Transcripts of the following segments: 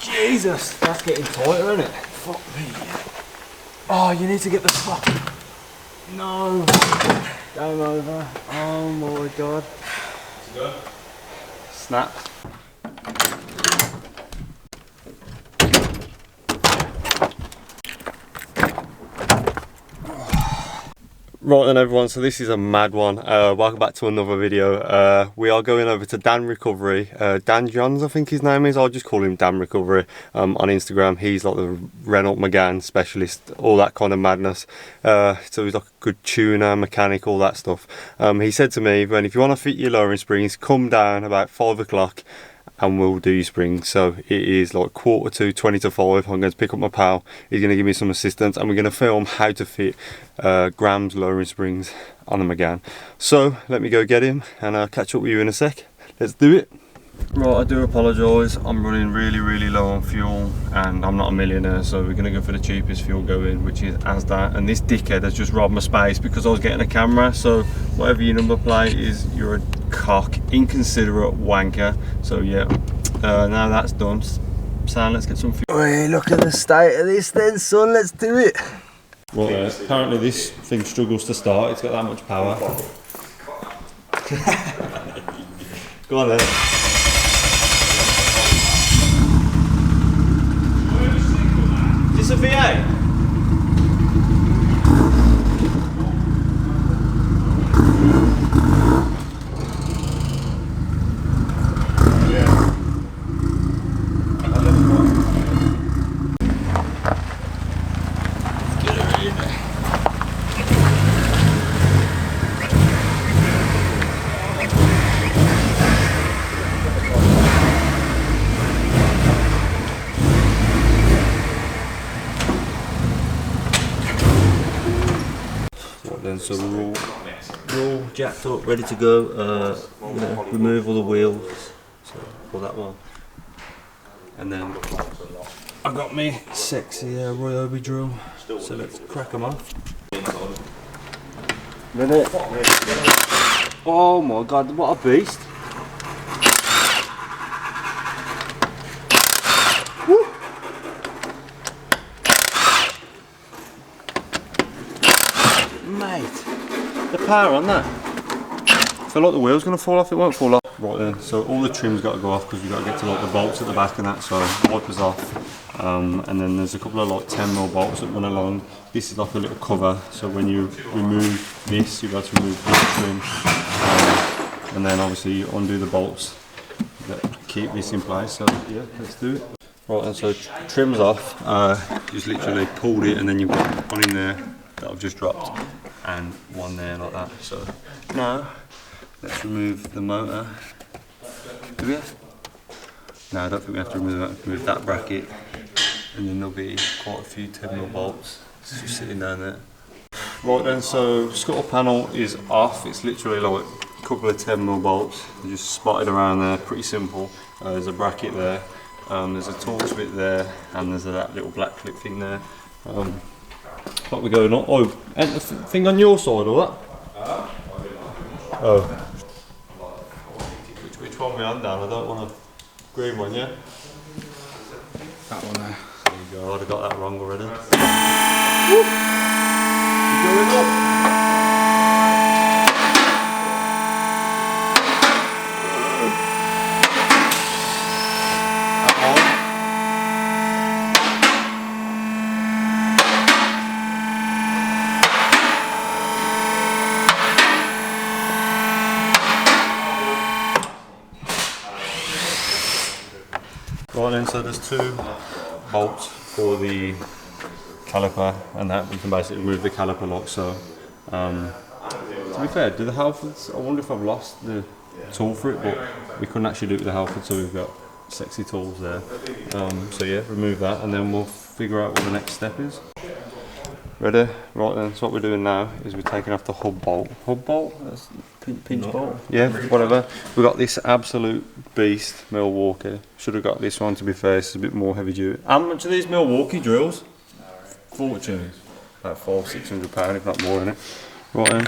Jesus, that's getting tighter, isn't it? Fuck me. Oh, you need to get the fuck. No. Game over. Oh my god. Snap. Right then everyone, so this is a mad one. Welcome back to another video. We are going over to Dan Recovery. Dan Johns, I think his name is. I'll just call him Dan Recovery on Instagram. He's like the Renault Megane specialist, all that kind of madness. So he's like a good tuner, mechanic, all that stuff. He said to me, "Ben, if you want to fit your lowering springs, come down about 5 o'clock and we'll do your springs." So it is like 4:45, I'm going to pick up my pal. He's going to give me some assistance and we're going to film how to fit Graham's lowering springs on the Megane. So let me go get him and I'll catch up with you in a sec. Let's do it. Right, I do apologise, I'm running really low on fuel and I'm not a millionaire, so we're going to go for the cheapest fuel going, which is Asda. And this dickhead has just robbed my space because I was getting a camera, so whatever your number plate is, you're a cock, inconsiderate wanker. So yeah, now that's done, Sam, let's get some fuel. Hey, look at the state of this then, son, let's do it. Right, apparently this thing struggles to start, it's got that much power. Go on then. Is this a V8? So we're all jacked up, ready to go. I'm going to remove all the wheels, so pull that one. And then I've got me sexy Ryobi drill, so let's crack them off. Ready? Oh my god, what a beast! Woo. Mate, the power on that. I feel like the wheel's going to fall off, it won't fall off. Right then, so all the trim's got to go off because we've got to get to like the bolts at the back and that, so wipers off. And then there's a couple of like 10mm bolts that run along. This is like a little cover, so when you remove this, you'll be able to remove this trim. And then obviously you undo the bolts that keep this in place, so yeah, let's do it. Right then, so trim's off, just literally pulled it and then you've got one in there that I've just dropped and one there like that. So now let's remove the motor. Do we have? No, I don't think we have to remove that. Remove that bracket and then there'll be quite a few 10mm bolts just sitting down there. Right then, so scuttle panel is off. It's literally like a couple of 10mm bolts. They're just spotted around there, pretty simple. There's a bracket there, there's a torch bit there, and there's that little black clip thing there. What we're going on? Oh, and the thing on your side or what? Oh. Which one are we on, Dan? I don't want a green one, yeah? That one there. There you go, I'd have got that wrong already. You're going up. Right then, so there's 2 bolts for the caliper and that. We can basically remove the caliper lock. So to be fair, do the Halfords, I wonder if I've lost the tool for it, but we couldn't actually do it with the Halford, so we've got sexy tools there. So yeah, remove that and then we'll figure out what the next step is. Ready? Right then, so what we're doing now is we're taking off the hub bolt. Hub bolt? That's pinch bolt? Yeah, whatever. We've got this absolute beast Milwaukee. Should have got this one, to be fair, it's a bit more heavy duty. How much are these Milwaukee drills? Fortune. About £500–600, if not more, innit? Right then.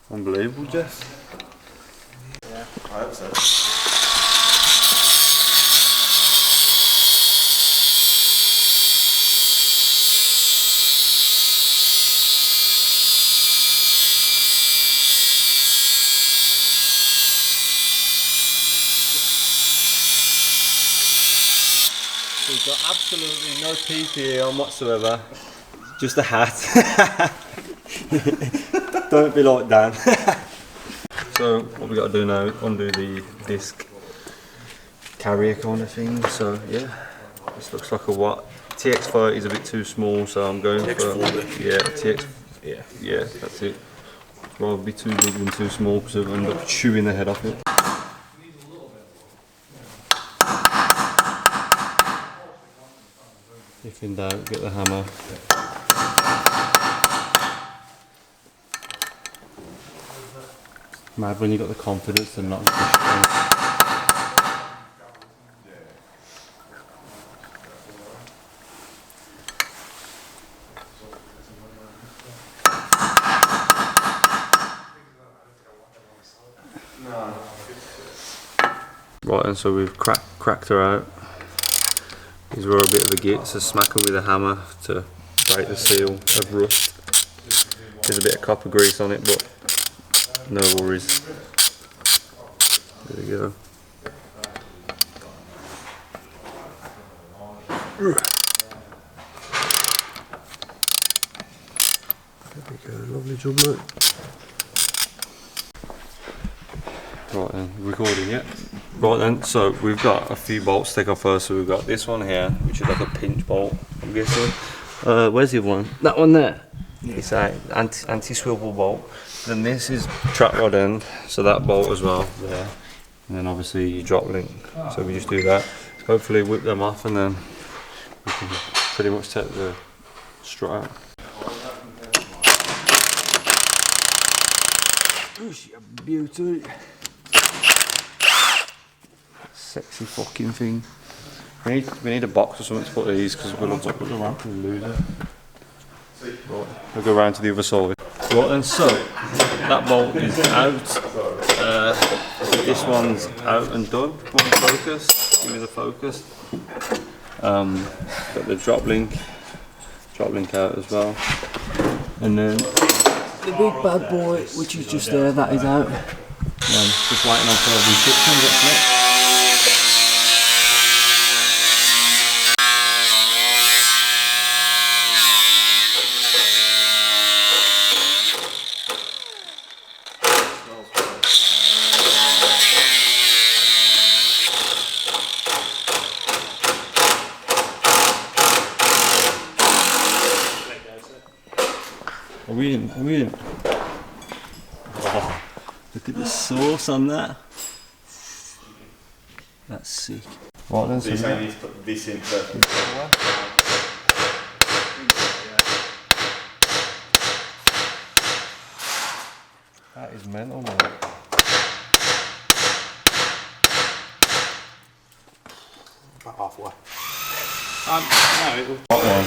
Unbelievable, Jess. Yeah. I hope so. We've got absolutely no PPE on whatsoever, just a hat. Don't be like Dan. So what we got to do now, undo the disc carrier kind of thing. So yeah, this looks like a what? TX30 is a bit too small, so I'm going for yeah, that's it. It's rather be too big than too small because I'll end up chewing the head off it. If in doubt, get the hammer. Mad when you got the confidence to not push it. Right, and so we've cracked her out. These were a bit of a git, so smack her with a hammer to break the seal of rust. There's a bit of copper grease on it, but no worries. There we go. There we go, lovely job, mate. Right then, recording yet? Right then, so we've got a few bolts to take off first. So we've got this one here, which is like a pinch bolt, I'm guessing. Where's the other one? That one there. It's an anti-swivel bolt. Then this is trap rod end, so that bolt as well there. And then obviously your drop link. So we just do that. Hopefully whip them off, and then we can pretty much take the strut out. Beauty. Sexy fucking thing. We need a box or something to put these, because we'll put them around and lose it. Right, we'll go round to the other side. Right then, so that bolt is out. This one's out and done. Come on, focus. Give me the focus. Got the drop link out as well. And then the big bad boy, which is just there, that is out. Just waiting on further instructions, what's next? Are we in? Oh, look at the sauce on that. That's sick. Right then, so I need to put this in first. that is mental, man. About halfway. No, it will. Hot one.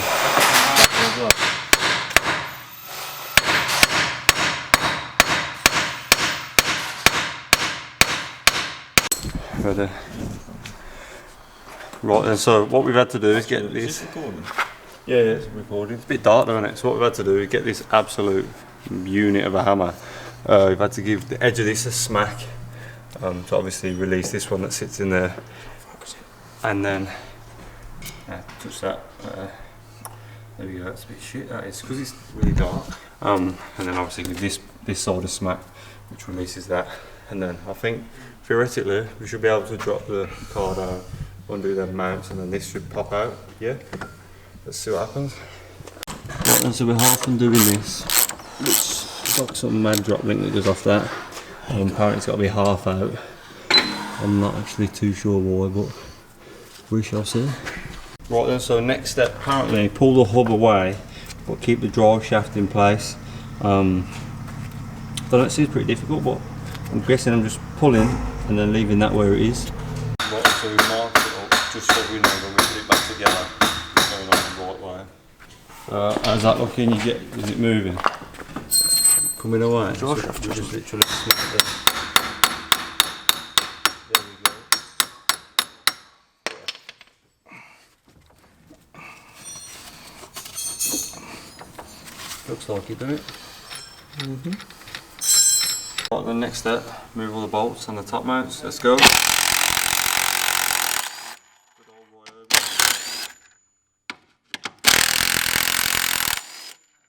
Ready. Right then, so what we've had to do is get this. Yeah, it's recording. It's a bit dark though, isn't it? So what we've had to do is get this absolute unit of a hammer. We've had to give the edge of this a smack to obviously release this one that sits in there. And then, touch that. There we go, that's a bit shit, that is, because it's really dark. And then obviously give this side a smack, which releases that. And then I think, theoretically, we should be able to drop the car down, undo them mounts, and then this should pop out, yeah? Let's see what happens. Right then, so we're half undoing this, which is like some mad drop link that goes off that. Apparently it's got to be half out. I'm not actually too sure why, but we shall see. Right then, so next step, apparently pull the hub away, but keep the drive shaft in place. I don't see it's pretty difficult, but I'm guessing I'm just pulling and then leaving that where it is. Right, so we mark it up just so we know when we put it back together, it's going on the right way. How's that looking? Is it moving? coming away. Draw So shaft we or just something. literally snap it. There we go. Looks like it, doesn't it? Right, the next step, move all the bolts on the top mounts. Let's go. Good old Roy Irving.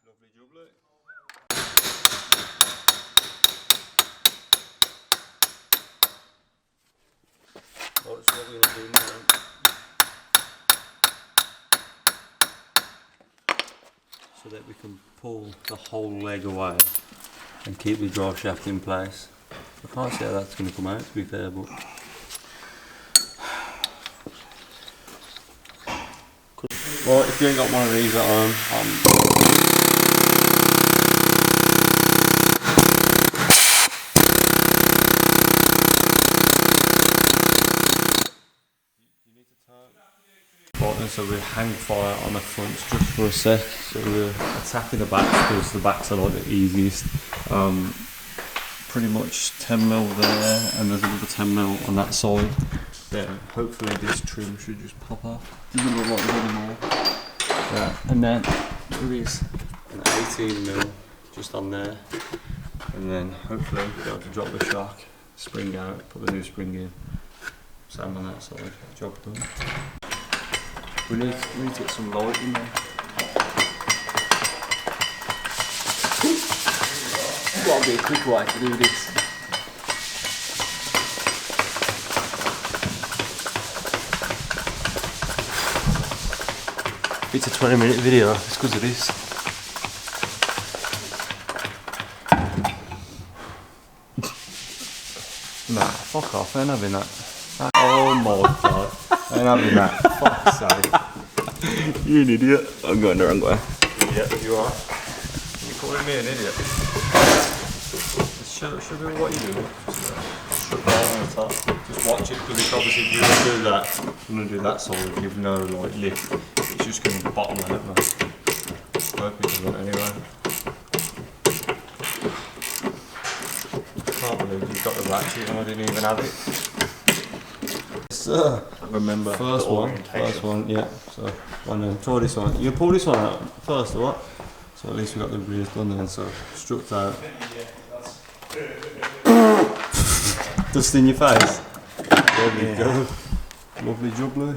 Lovely jubbly. Right, so what we're going to do now, so that we can pull the whole leg away and keep the drive shaft in place. I can't see how that's going to come out, to be fair, but right, if you ain't got one of these at home, right, then, so we hang fire on the fronts just for a sec. So we're attacking the backs because the backs are like the easiest. Pretty much 10mm there, and there's another 10mm on that side. Then hopefully this trim should just pop off. Doesn't look like there's any more. Yeah, and then there is an 18mm just on there, and then hopefully we'll be able to drop the shock, spring out, put the new spring in. Same on that side. Job done. We need to get some light in there. Got to be a quick way to do this. If it's a 20-minute video, it's because of this. Nah, fuck off, I ain't having that. Oh my god, I ain't having that. Fuck's sake. You're an idiot. I'm going the wrong way. Idiot, you are. You're calling me an idiot. Show me what you do. Just shut down on the top. Just watch it, because it's obviously if you want to do that, I'm going to do that side, give no like lift. It's just going to bottom out, man. Hope it doesn't anyway. Can't believe you've got the ratchet and I didn't even have it. Yes, sir. Remember First the one, orientation. yeah. So, and then try this one. You pull this one out first, or what? So at least we got the rears done then. So struck out. Dust in your face. There we go. Lovely jubbly.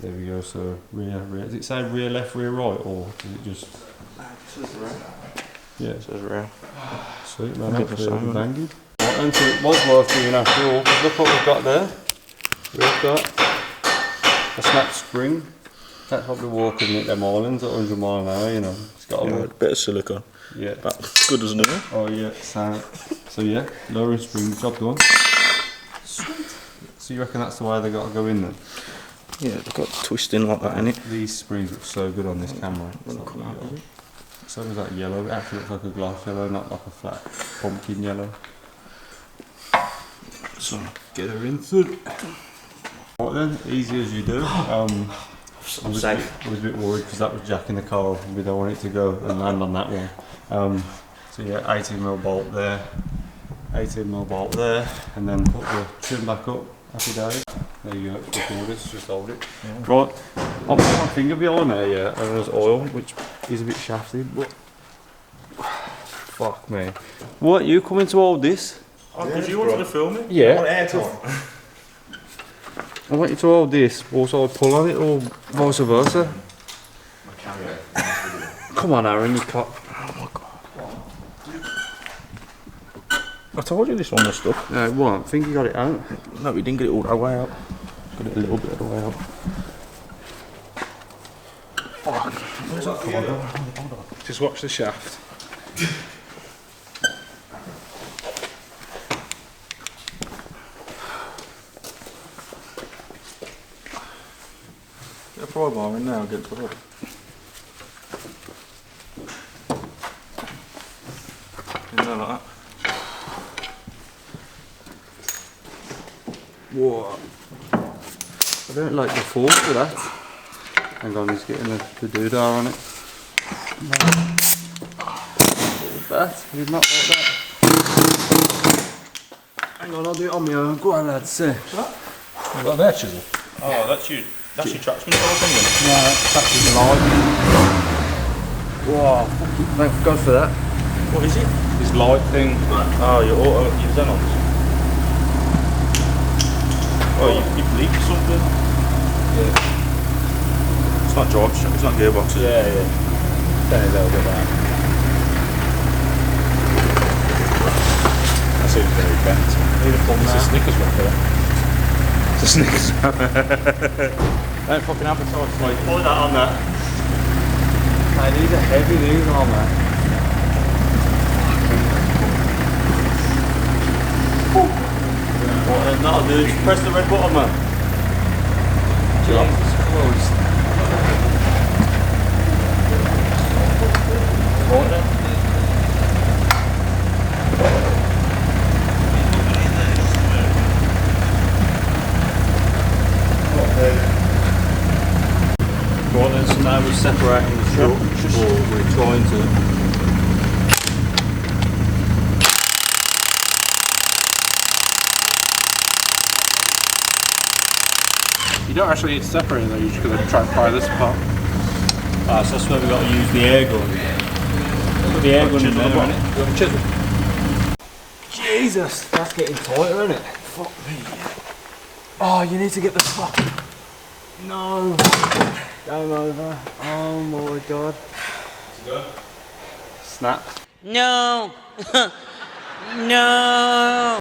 There we go. So rear. Does it say rear left, rear right, or does it just? It says round. Yeah. It says round. Sweet man. Good for Absolutely Simon. banging. Right, and so it was worth doing after all. 'Cause look what we've got there. We've got a snap spring. That's probably walking at them islands at 100 mile an hour, you know. It's got a Yeah, look. bit of silicone. Yeah. That's good as new. Oh yeah, so yeah, lowering spring, job done. Sweet. So you reckon that's the way they got to go in then? Yeah, they've got twisting like that in it. These springs look so good on this camera. So does that yellow, it actually looks like a glass yellow, not like a flat pumpkin yellow. So get her into it. Right then, easy as you do. I was a bit worried because that was jacking the car and we don't want it to go and land on that one. So yeah, 18mm bolt there, 18mm bolt there, and then put the trim back up. Happy days. There you go, it's recorded, just hold it. Yeah. Right, I'll put my finger behind there, yeah, and there's oil, which is a bit shafty, but fuck me. What, you coming to hold this? Oh, because you wanted to film it? Yeah. I want airtime. I want you to hold this, also I pull on it, or vice versa. Come on Aaron, you cock. Oh my god. I told you this one was stuck. No, it won't. I think you got it out. No, we didn't get it all the way out. Got it a little bit of the way out. Fuck. Where's that coming? Hold on. Just watch the shaft. Get a pry bar in now, get to it. In there like that. Whoa. I don't like the force for that. Hang on, he's getting the doodah on it. that. You'd not like that. Hang on, I'll do it on my own. Go on, lads. What about that chisel? Oh, that's your traction control thing. No, that's his light. Whoa, thank God for that. What is it? This light thing. Oh, your Xenons. Oh, you leaked something. Yeah. It's not drive. It's not gearbox. Yeah. Turn it a little bit down. That seems very bent. It's a Snickers wrapper. It's a Snickers wrapper. Don't fucking advertise. Like, put that on there. Mate, these are heavy, these are, man. What, that'll do. Just press the red button, man. Jesus Christ. What then? Right then, so now we're separating the struts, or we're trying to. You don't actually need to separate it though, you're just going to try and pry this apart. Ah, so that's where we've got to use the air gun. Put the air gun in there, innit? You have a chisel? Jesus, that's getting tighter, isn't it? Fuck me. Oh, you need to get the fucking... No. Game over. Oh my God. Snap. No. No.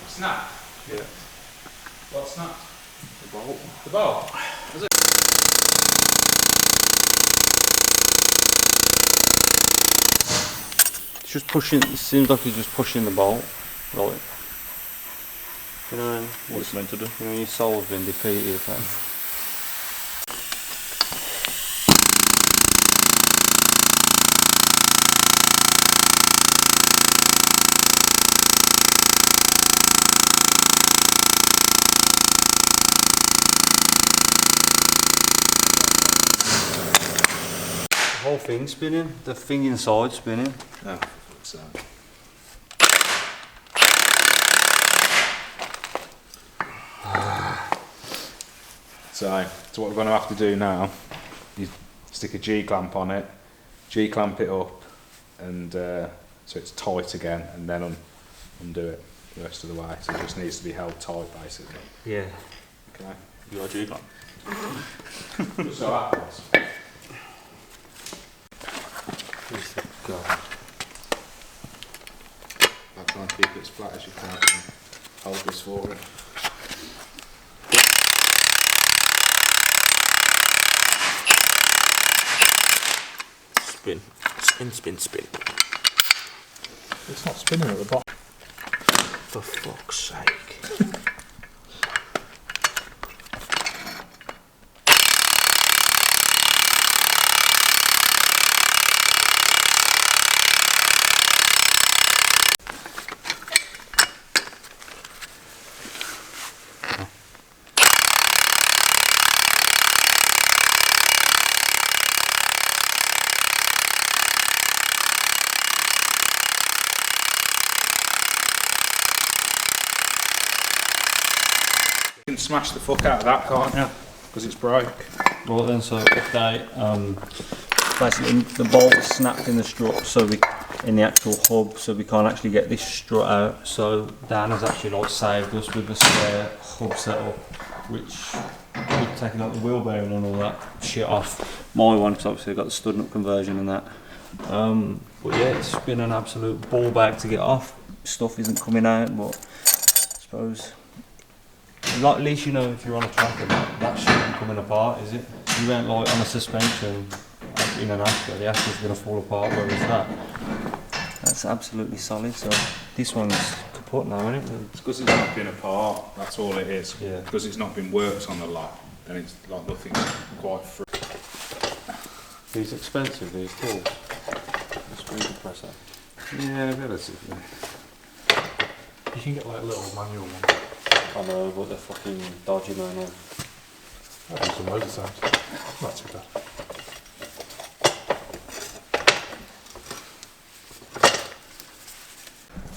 Snap? Yeah. What snapped? The bolt. The bolt? Was it? It's just pushing, it seems like he's just pushing the bolt. Right. You know, What it's meant to do. you know, your soul's been defeated. Man. The whole thing's spinning, the thing inside spinning. Oh, for fuck's sake. So what we're going to have to do now, you stick a G-clamp on it, G-clamp it up, and so it's tight again, and then undo it the rest of the way. So it just needs to be held tight, basically. Yeah. Okay. You got a G-clamp? Just so that happens. God. I'll try and keep it as flat as you can and hold this forward. Spin. Spin, spin, spin. It's not spinning at the bottom. For fuck's sake. You can smash the fuck out of that, can't you? Because it's broke. Right then, so update. Basically, the bolt snapped in the strut, so in the actual hub, so we can't actually get this strut out. So Dan has actually like saved us with a spare hub setup, which we've taken out the wheel bearing and all that shit off. My one, because obviously I've got the stud nut conversion and that. But yeah, it's been an absolute ball bag to get off. Stuff isn't coming out, but I suppose. Like, at least you know if you're on a track that shit ain't coming apart, is it? You ain't like on a suspension in an Astra, the Astra's going to fall apart, whereas that's absolutely solid. So this one's kaput now, isn't it? It's because it's not been apart, that's all it is. Yeah. Because it's not been worked on a lot, then it's like nothing's quite free. These expensive, these tools. The screen compressor. Yeah, relatively. You can get like a little manual one. I know, but they're fucking dodgy, man. That does some motor sounds. Not too bad.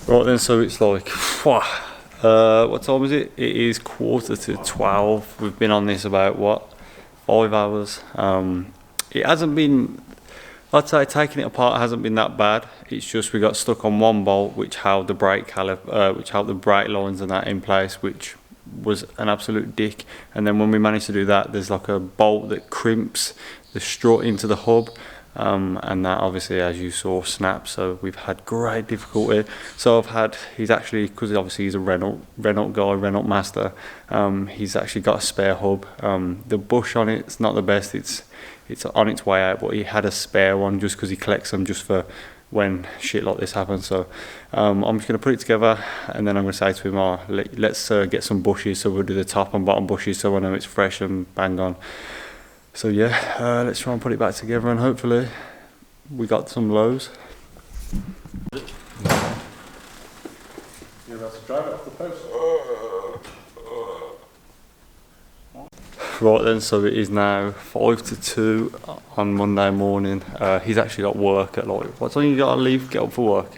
Right then, so it's like, what time is it? It is 11:45. We've been on this about, what, 5 hours. It hasn't been, I'd say taking it apart hasn't been that bad. It's just we got stuck on one bolt which held the brake which held the brake lines and that in place, which was an absolute dick. And then when we managed to do that, there's like a bolt that crimps the strut into the hub. And that obviously, as you saw, snapped. So we've had great difficulty. So he's actually, because obviously he's a Renault guy, Renault master. He's actually got a spare hub. The bush on it's not the best. It's on its way out, but he had a spare one just because he collects them just for when shit like this happens. So I'm just going to put it together, and then I'm going to say to him, let's get some bushes. So we'll do the top and bottom bushes so I know it's fresh and bang on. So yeah, let's try and put it back together, and hopefully we got some lows. You're about to drive it off the post. Right then, so it is now 5 to 2 on Monday morning. He's actually got work at like, what time you got to leave, get up for work?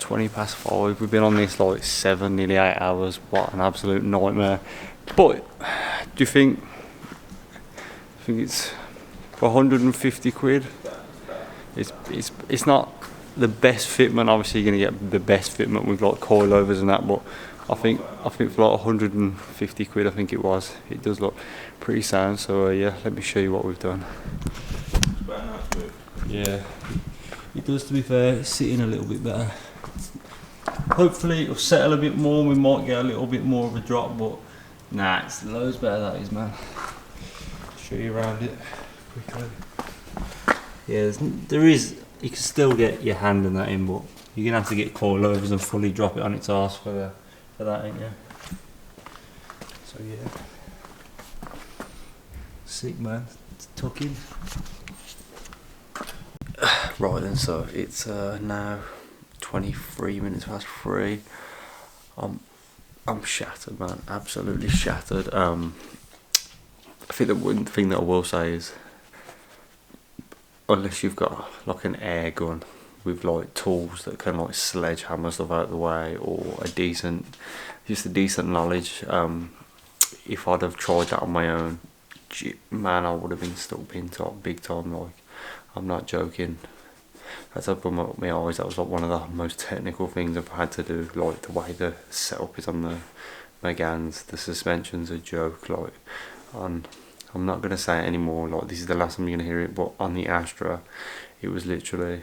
20 past 5. We've been on this like 7, nearly 8 hours. What an absolute nightmare. But do you think it's for 150 quid? It's not the best fitment. Obviously you're gonna get the best fitment with like coilovers and that, but I think for like 150 quid, I think it does look pretty sound. So yeah, let me show you what we've done. Yeah, it does, to be fair. It's sitting a little bit better. Hopefully it'll settle a bit more, we might get a little bit more of a drop, but nah, it's loads better, that is, man. Show you around it quickly. Yeah, you can still get your hand in that in, but you're gonna have to get coilovers and fully drop it on its arse for that, ain't you? So yeah, sick, man. It's tucking. Right then, so it's now 23 minutes past 3. I'm shattered, man. Absolutely shattered. I think the one thing that I will say is, unless you've got like an air gun with like tools that can like sledgehammer stuff out of the way, or just a decent knowledge, if I'd have tried that on my own, man, I would have been stuck pin top big time. Like, I'm not joking. That's opened up my eyes. That was like one of the most technical things I've had to do. Like the way the setup is on the Meganes, the suspension's a joke. Like, I'm not gonna say it anymore. Like, this is the last time you're gonna hear it. But on the Astra, it was literally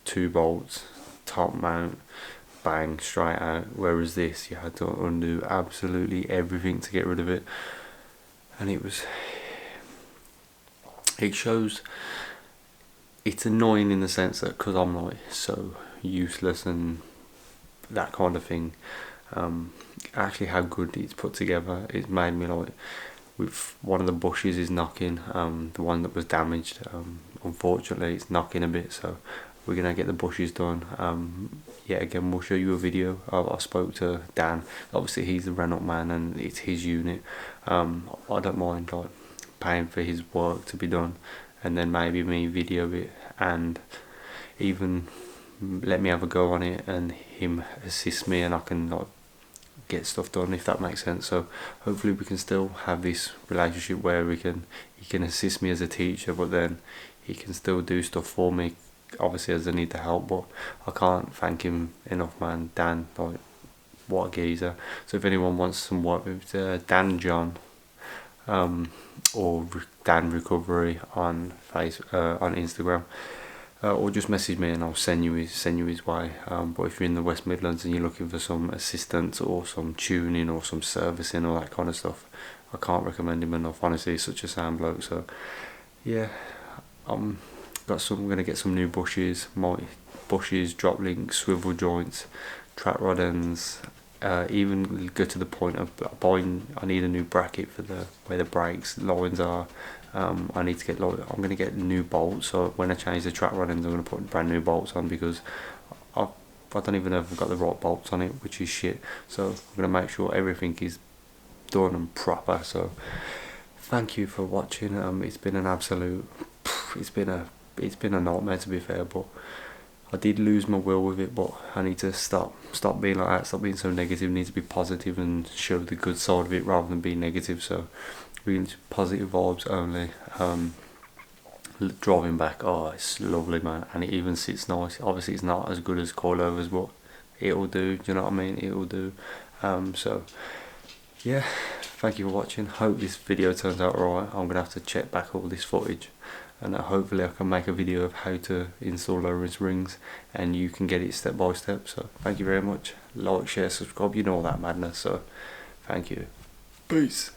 2 bolts, top mount, bang, straight out. Whereas this, you had to undo absolutely everything to get rid of it, and it shows. It's annoying in the sense that, because I'm like so useless and that kind of thing, actually how good it's put together, it's made me like, with one of the bushes is knocking, the one that was damaged, unfortunately it's knocking a bit, so we're gonna get the bushes done. Yet again, we'll show you a video. I spoke to Dan, obviously he's the Renault man and it's his unit. I don't mind like paying for his work to be done, and then maybe me video it and even let me have a go on it and him assist me, and I can like get stuff done, if that makes sense. So hopefully we can still have this relationship where he can assist me as a teacher, but then he can still do stuff for me, obviously, as I need the help. But I can't thank him enough, man. Dan, like, what a geezer. So if anyone wants some work with Dan John, or Dan Recovery on on Instagram, or just message me and I'll send you his way. But if you're in the West Midlands and you're looking for some assistance or some tuning or some servicing or that kind of stuff, I can't recommend him enough. Honestly, he's such a sound bloke. So yeah, I'm gonna get some new bushes, drop links, swivel joints, track rod ends. Even go to the point of buying. I need a new bracket for where the brakes lines are. I need to get I'm going to get new bolts, so when I change the track rod ends, I'm going to put brand new bolts on, because I don't even know if I've got the right bolts on it, which is shit. So I'm going to make sure everything is done and proper. So thank you for watching. It's been an absolute, it's been a nightmare, to be fair, but I did lose my will with it, but I need to stop being like that, stop being so negative. I need to be positive and show the good side of it rather than be negative. So really positive vibes only. Driving back, oh, it's lovely, man, and it even sits nice. Obviously it's not as good as coilovers, but it'll do, do you know what I mean? It'll do. So yeah, thank you for watching. Hope this video turns out alright. I'm gonna have to check back all this footage, and hopefully I can make a video of how to install low-res rings, and you can get it step by step. So thank you very much. Like, share, subscribe, you know all that madness. So thank you. Peace.